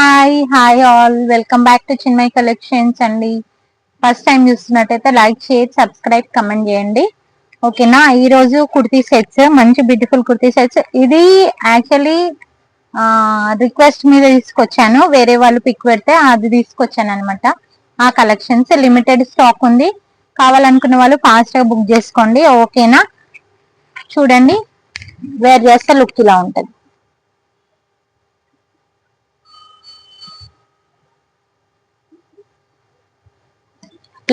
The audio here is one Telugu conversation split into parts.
Hi all, welcome back to Chinmay collections అండి. ఫస్ట్ టైం చూస్తున్నట్టయితే లైక్, షేర్, సబ్స్క్రైబ్, కమెంట్ చేయండి. ఓకేనా. ఈ రోజు కుర్తీ సెట్స్, మంచి బ్యూటిఫుల్ కుర్తీ సెట్స్. ఇది యాక్చువల్లీ రిక్వెస్ట్ మీద తీసుకొచ్చాను, వేరే వాళ్ళు పిక్ పెడితే అది తీసుకొచ్చాను అనమాట. ఆ కలెక్షన్స్ లిమిటెడ్ స్టాక్ ఉంది, కావాలనుకున్న వాళ్ళు ఫాస్ట్ గా బుక్ చేసుకోండి. ఓకేనా. చూడండి, వేర్ చేస్తే లుక్ ఇలా ఉంటది.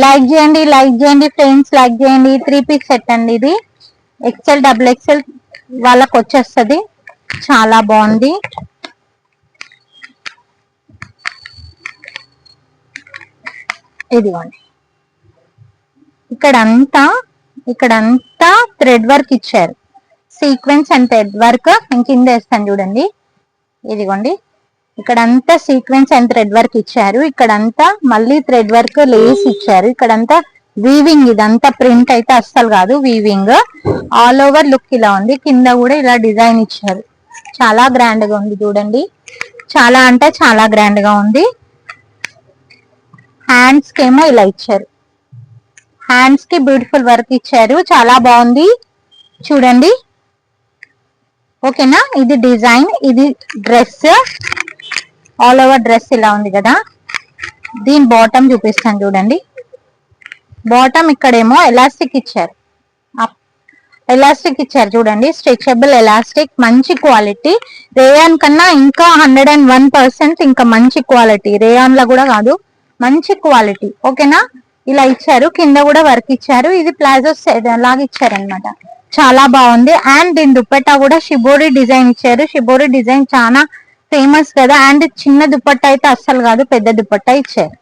లైక్ చేయండి ఫ్రెండ్స్, లైక్ చేయండి. 3 పీస్ సెట్ అండి ఇది. ఎక్సెల్, డబుల్ ఎక్సెల్ వాళ్ళకి వచ్చేస్తుంది. చాలా బాగుంది. ఇదిగోండి, ఇక్కడంతా థ్రెడ్ వర్క్ ఇచ్చారు, సీక్వెన్స్ అండ్ థ్రెడ్ వర్క్. కింద వేస్తాను చూడండి. ఇదిగోండి, ఇక్కడంతా సీక్వెన్స్ అండ్ థ్రెడ్ వర్క్ ఇచ్చారు. ఇక్కడంతా మళ్ళీ థ్రెడ్ వర్క్ లేస్ ఇచ్చారు. ఇక్కడంతా వీవింగ్, ఇదంతా ప్రింట్ అయితే అస్సలు కాదు, వీవింగ్. ఆల్ ఓవర్ లుక్ ఇలా ఉంది. కింద కూడా ఇలా డిజైన్ ఇచ్చారు. చాలా గ్రాండ్ గా ఉంది చూడండి. చాలా అంటే చాలా గ్రాండ్ గా ఉంది. హ్యాండ్స్ కి ఏమో ఇలా ఇచ్చారు. హ్యాండ్స్ కి బ్యూటిఫుల్ వర్క్ ఇచ్చారు. చాలా బాగుంది చూడండి. ఓకేనా. ఇది డిజైన్, ఇది డ్రెస్. ఆల్ ఓవర్ డ్రెస్ ఇలా ఉంది కదా. దీని బాటమ్ చూపిస్తాను చూడండి. బాటమ్ ఇక్కడేమో ఎలాస్టిక్ ఇచ్చారు, చూడండి. స్ట్రెచబుల్ ఎలాస్టిక్, మంచి క్వాలిటీ. రేయాన్ కన్నా ఇంకా 101% ఇంకా మంచి క్వాలిటీ. రేయాన్ లో కూడా కాదు, మంచి క్వాలిటీ. ఓకేనా. ఇలా ఇచ్చారు. కింద కూడా వర్క్ ఇచ్చారు. ఇది ప్లాజో లాగా ఇచ్చారనమాట. చాలా బాగుంది. అండ్ దీని దుపట్టా కూడా షిబోరి డిజైన్ ఇచ్చారు. షిబోరి డిజైన్ చాలా ఫేమస్ కదా. అండ్ చిన్న దుపట్టా అయితే అస్సలు కాదు, పెద్ద దుపట్టా ఇచ్చారు.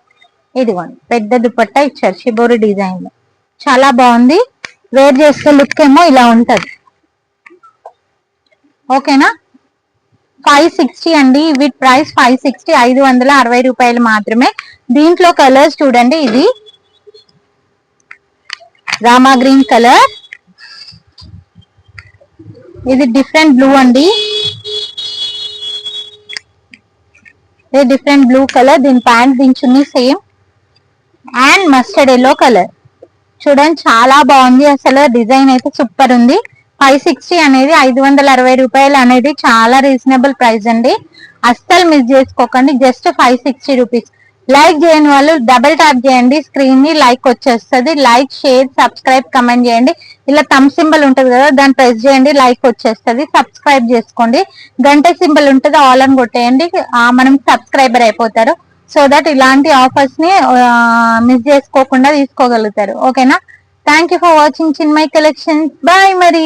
ఇదిగోండి, పెద్ద దుపట్టా ఇచ్చారు షిబోరి డిజైన్ లో. చాలా బాగుంది. వేర్ చేస్తే లుక్ ఏమో ఇలా ఉంటది. ఓకేనా. 560 అండి. వీటి ప్రైస్ 560, 560 రూపాయలు మాత్రమే. దీంట్లో కలర్స్ చూడండి. ఇది రామా గ్రీన్ కలర్, ఇది డిఫరెంట్ బ్లూ అండి. ఇది డిఫరెంట్ బ్లూ కలర్. దీని ప్యాంట్, దీని chunni same. And mustard yellow colour. చూడండి, చాలా బాగుంది. అసలు డిజైన్ అయితే సూపర్ ఉంది. 560 అనేది, 560 రూపాయలు అనేది చాలా రీజనబుల్ ప్రైస్ అండి. అస్సలు మిస్ చేసుకోకండి. Just 560 rupees. లైక్ చేయని వాళ్ళు డబుల్ ట్యాప్ చేయండి, స్క్రీన్ ని లైక్ వచ్చేస్తుంది. లైక్, షేర్, సబ్స్క్రైబ్, కమెంట్ చేయండి. ఇలా థంబ్ సింబల్ ఉంటుంది కదా, దాన్ని ప్రెస్ చేయండి, లైక్ వచ్చేస్తుంది. సబ్స్క్రైబ్ చేసుకోండి. గంట సింబల్ ఉంటుంది, ఆల్ అని కొట్టేయండి. మనం సబ్స్క్రైబర్ అయిపోతారు. సో దట్ ఇలాంటి ఆఫర్స్ ని మిస్ చేసుకోకుండా తీసుకోగలుగుతారు. ఓకేనా. Thank you for watching Chinmay collections. Bye మరి.